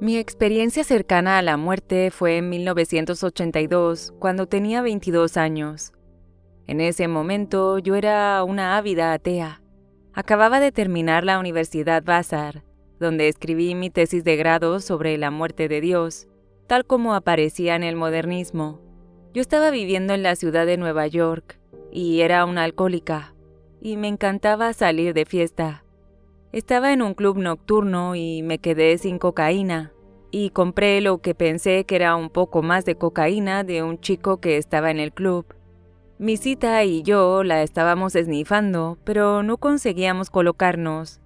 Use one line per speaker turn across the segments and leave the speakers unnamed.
Mi experiencia cercana a la muerte fue en 1982, cuando tenía 22 años. En ese momento yo era una ávida atea. Acababa de terminar la Universidad Vassar, donde escribí mi tesis de grado sobre la muerte de Dios, tal como aparecía en el modernismo. Yo estaba viviendo en la ciudad de Nueva York y era una alcohólica, y me encantaba salir de fiesta. Estaba en un club nocturno y me quedé sin cocaína, y compré lo que pensé que era un poco más de cocaína de un chico que estaba en el club. Mi cita y yo la estábamos esnifando, pero no conseguíamos colocarnos.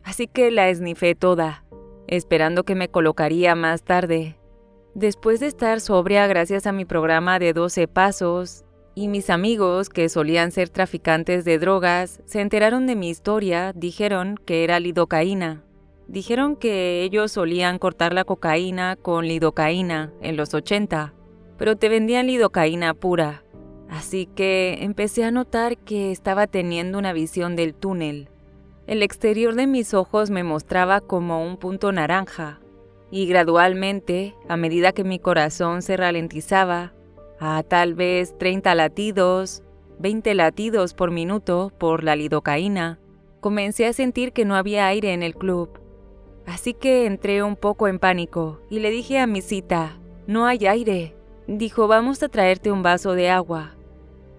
Así que la esnifé toda, esperando que me colocaría más tarde. Después de estar sobria gracias a mi programa de 12 pasos, y mis amigos, que solían ser traficantes de drogas, se enteraron de mi historia, dijeron que era lidocaína. Dijeron que ellos solían cortar la cocaína con lidocaína en los 80, pero te vendían lidocaína pura. Así que empecé a notar que estaba teniendo una visión del túnel. El exterior de mis ojos me mostraba como un punto naranja, y gradualmente, a medida que mi corazón se ralentizaba, a tal vez 30 latidos, 20 latidos por minuto por la lidocaína, comencé a sentir que no había aire en el club. Así que entré un poco en pánico y le dije a mi cita, «No hay aire». Dijo, «Vamos a traerte un vaso de agua».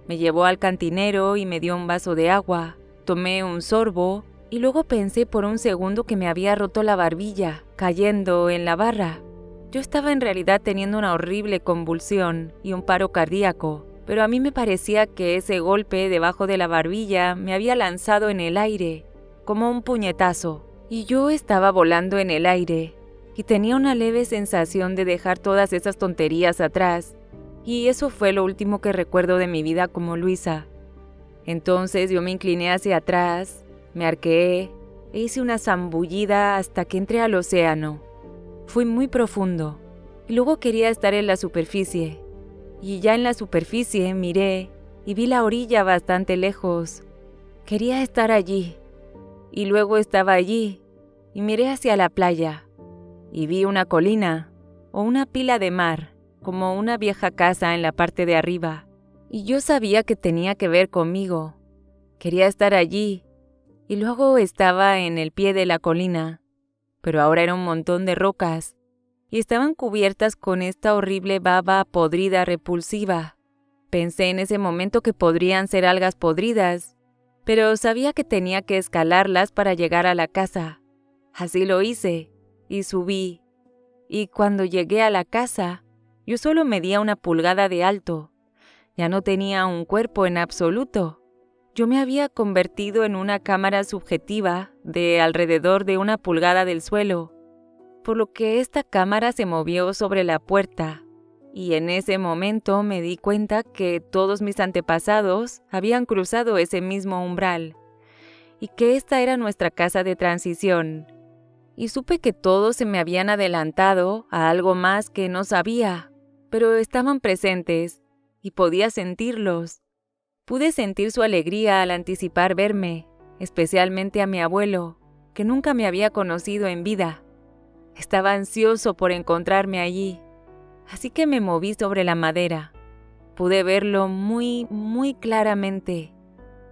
Me llevó al cantinero y me dio un vaso de agua. Tomé un sorbo y luego pensé por un segundo que me había roto la barbilla, cayendo en la barra. Yo estaba en realidad teniendo una horrible convulsión y un paro cardíaco, pero a mí me parecía que ese golpe debajo de la barbilla me había lanzado en el aire, como un puñetazo, y yo estaba volando en el aire, y tenía una leve sensación de dejar todas esas tonterías atrás, y eso fue lo último que recuerdo de mi vida como Luisa. Entonces yo me incliné hacia atrás, me arqueé e hice una zambullida hasta que entré al océano. Fui muy profundo, y luego quería estar en la superficie, y ya en la superficie miré y vi la orilla bastante lejos. Quería estar allí, y luego estaba allí, y miré hacia la playa, y vi una colina, o una pila de mar, como una vieja casa en la parte de arriba, y yo sabía que tenía que ver conmigo. Quería estar allí, y luego estaba en el pie de la colina, pero ahora era un montón de rocas, y estaban cubiertas con esta horrible baba podrida repulsiva. Pensé en ese momento que podrían ser algas podridas, pero sabía que tenía que escalarlas para llegar a la casa. Así lo hice, y subí, y cuando llegué a la casa, yo solo medía 1 pulgada de alto. Ya no tenía un cuerpo en absoluto. Yo me había convertido en una cámara subjetiva de alrededor de 1 pulgada del suelo, por lo que esta cámara se movió sobre la puerta, y en ese momento me di cuenta que todos mis antepasados habían cruzado ese mismo umbral, y que esta era nuestra casa de transición. Y supe que todos se me habían adelantado a algo más que no sabía, pero estaban presentes, y podía sentirlos. Pude sentir su alegría al anticipar verme, especialmente a mi abuelo, que nunca me había conocido en vida. Estaba ansioso por encontrarme allí, así que me moví sobre la madera. Pude verlo muy, muy claramente,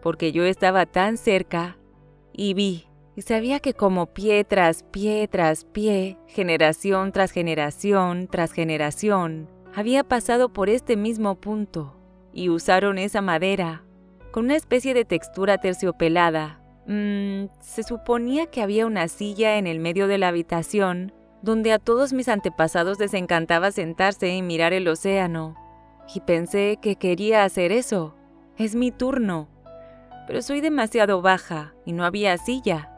porque yo estaba tan cerca, y vi, y sabía que como pie tras pie tras pie, generación tras generación tras generación, había pasado por este mismo punto. Y usaron esa madera, con una especie de textura terciopelada. Se suponía que había una silla en el medio de la habitación, donde a todos mis antepasados les encantaba sentarse y mirar el océano. Y pensé que quería hacer eso. Es mi turno. Pero soy demasiado baja y no había silla.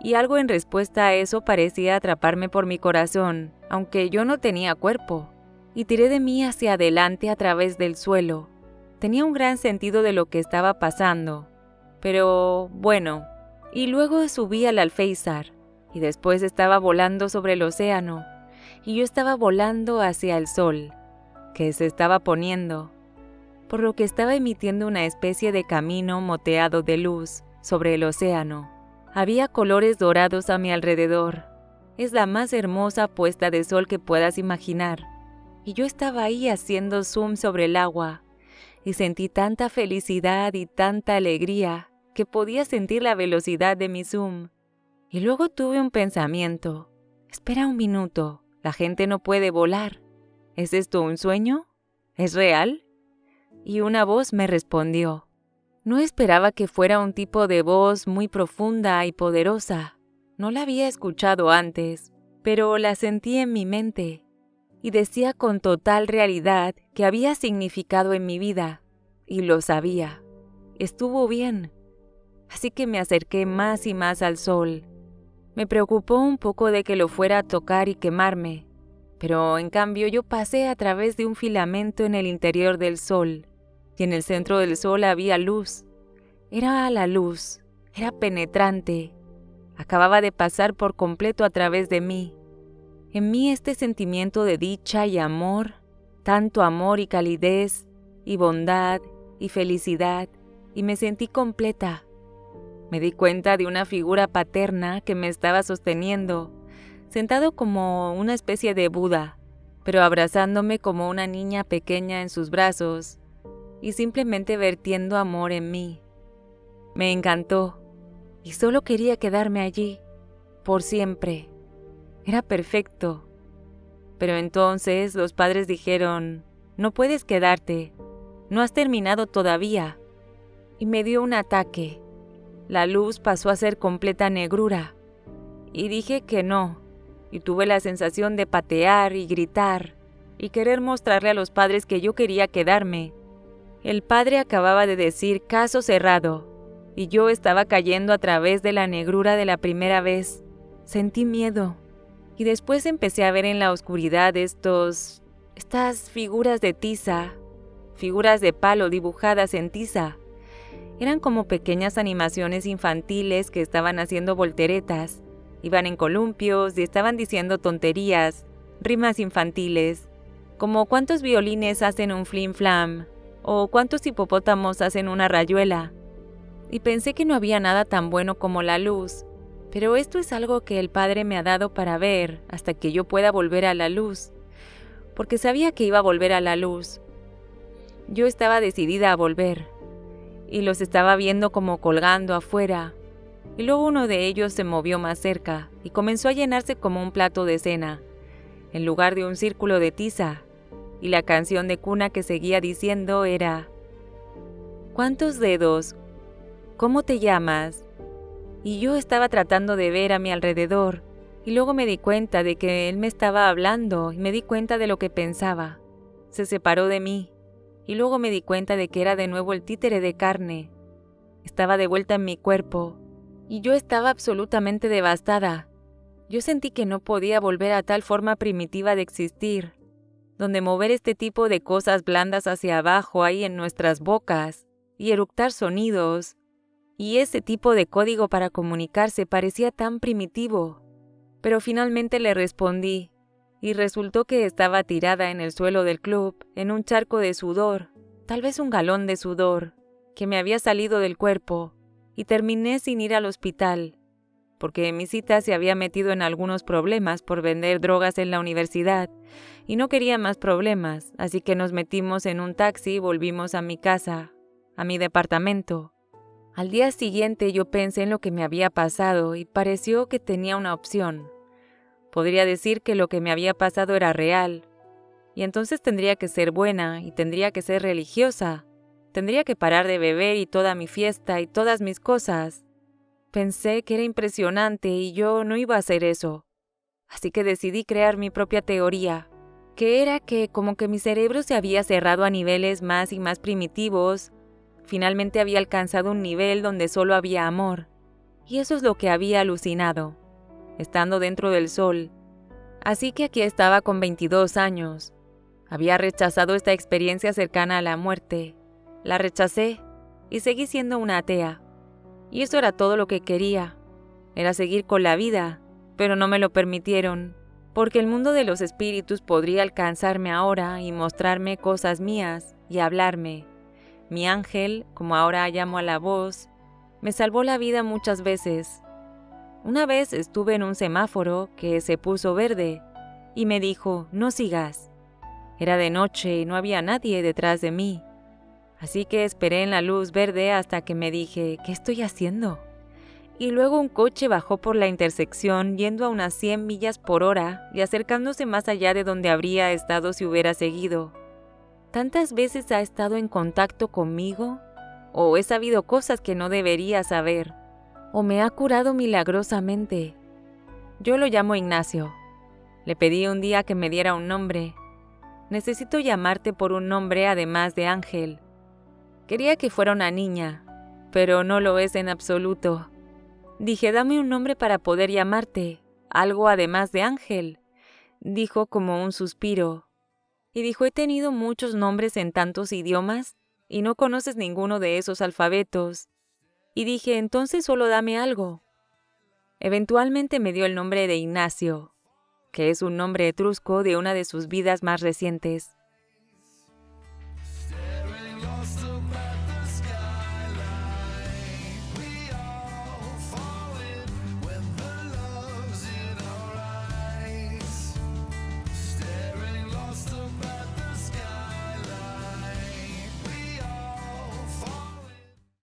Y algo en respuesta a eso parecía atraparme por mi corazón, aunque yo no tenía cuerpo. Y tiré de mí hacia adelante a través del suelo. Tenía un gran sentido de lo que estaba pasando, pero bueno, y luego subí al alféizar, y después estaba volando sobre el océano, y yo estaba volando hacia el sol, que se estaba poniendo, por lo que estaba emitiendo una especie de camino moteado de luz sobre el océano. Había colores dorados a mi alrededor. Es la más hermosa puesta de sol que puedas imaginar. Y yo estaba ahí haciendo zoom sobre el agua y sentí tanta felicidad y tanta alegría que podía sentir la velocidad de mi zoom. Y luego tuve un pensamiento. Espera un minuto, la gente no puede volar. ¿Es esto un sueño? ¿Es real? Y una voz me respondió. No esperaba que fuera un tipo de voz muy profunda y poderosa. No la había escuchado antes, pero la sentí en mi mente. Y decía con total realidad que había significado en mi vida. Y lo sabía. Estuvo bien. Así que me acerqué más y más al sol. Me preocupó un poco de que lo fuera a tocar y quemarme. Pero en cambio yo pasé a través de un filamento en el interior del sol. Y en el centro del sol había luz. Era la luz. Era penetrante. Acababa de pasar por completo a través de mí. En mí este sentimiento de dicha y amor, tanto amor y calidez, y bondad, y felicidad, y me sentí completa. Me di cuenta de una figura paterna que me estaba sosteniendo, sentado como una especie de Buda, pero abrazándome como una niña pequeña en sus brazos, y simplemente vertiendo amor en mí. Me encantó, y solo quería quedarme allí, por siempre. Era perfecto. Pero entonces los padres dijeron, no puedes quedarte, no has terminado todavía. Y me dio un ataque. La luz pasó a ser completa negrura. Y dije que no, y tuve la sensación de patear y gritar, y querer mostrarle a los padres que yo quería quedarme. El padre acababa de decir caso cerrado, y yo estaba cayendo a través de la negrura de la primera vez. Sentí miedo. Y después empecé a ver en la oscuridad estas figuras de tiza, figuras de palo dibujadas en tiza. Eran como pequeñas animaciones infantiles que estaban haciendo volteretas, iban en columpios y estaban diciendo tonterías, rimas infantiles, como cuántos violines hacen un flim flam, o cuántos hipopótamos hacen una rayuela. Y pensé que no había nada tan bueno como la luz. Pero esto es algo que el Padre me ha dado para ver hasta que yo pueda volver a la luz, porque sabía que iba a volver a la luz. Yo estaba decidida a volver, y los estaba viendo como colgando afuera, y luego uno de ellos se movió más cerca y comenzó a llenarse como un plato de cena, en lugar de un círculo de tiza, y la canción de cuna que seguía diciendo era: ¿cuántos dedos? ¿Cómo te llamas? Y yo estaba tratando de ver a mi alrededor, y luego me di cuenta de que él me estaba hablando y me di cuenta de lo que pensaba. Se separó de mí, y luego me di cuenta de que era de nuevo el títere de carne. Estaba de vuelta en mi cuerpo, y yo estaba absolutamente devastada. Yo sentí que no podía volver a tal forma primitiva de existir, donde mover este tipo de cosas blandas hacia abajo ahí en nuestras bocas, y eructar sonidos, y ese tipo de código para comunicarse parecía tan primitivo. Pero finalmente le respondí, y resultó que estaba tirada en el suelo del club, en un charco de sudor, tal vez un galón de sudor, que me había salido del cuerpo, y terminé sin ir al hospital, porque mi cita se había metido en algunos problemas por vender drogas en la universidad, y no quería más problemas, así que nos metimos en un taxi y volvimos a mi casa, a mi departamento. Al día siguiente yo pensé en lo que me había pasado y pareció que tenía una opción. Podría decir que lo que me había pasado era real, y entonces tendría que ser buena y tendría que ser religiosa. Tendría que parar de beber y toda mi fiesta y todas mis cosas. Pensé que era impresionante y yo no iba a hacer eso. Así que decidí crear mi propia teoría, que era que como que mi cerebro se había cerrado a niveles más y más primitivos. Finalmente había alcanzado un nivel donde solo había amor, y eso es lo que había alucinado, estando dentro del sol. Así que aquí estaba con 22 años. Había rechazado esta experiencia cercana a la muerte. La rechacé y seguí siendo una atea. Y eso era todo lo que quería. Era seguir con la vida, pero no me lo permitieron, porque el mundo de los espíritus podría alcanzarme ahora y mostrarme cosas mías y hablarme. Mi ángel, como ahora llamo a la voz, me salvó la vida muchas veces. Una vez estuve en un semáforo que se puso verde y me dijo, no sigas. Era de noche y no había nadie detrás de mí. Así que esperé en la luz verde hasta que me dije, ¿qué estoy haciendo? Y luego un coche bajó por la intersección yendo a unas 100 millas por hora y acercándose más allá de donde habría estado si hubiera seguido. ¿Tantas veces ha estado en contacto conmigo? ¿O he sabido cosas que no debería saber? ¿O me ha curado milagrosamente? Yo lo llamo Ignacio. Le pedí un día que me diera un nombre. Necesito llamarte por un nombre además de Ángel. Quería que fuera una niña, pero no lo es en absoluto. Dije, dame un nombre para poder llamarte, algo además de Ángel. Dijo como un suspiro. Y dijo, he tenido muchos nombres en tantos idiomas y no conoces ninguno de esos alfabetos. Y dije, entonces solo dame algo. Eventualmente me dio el nombre de Ignacio, que es un nombre etrusco de una de sus vidas más recientes.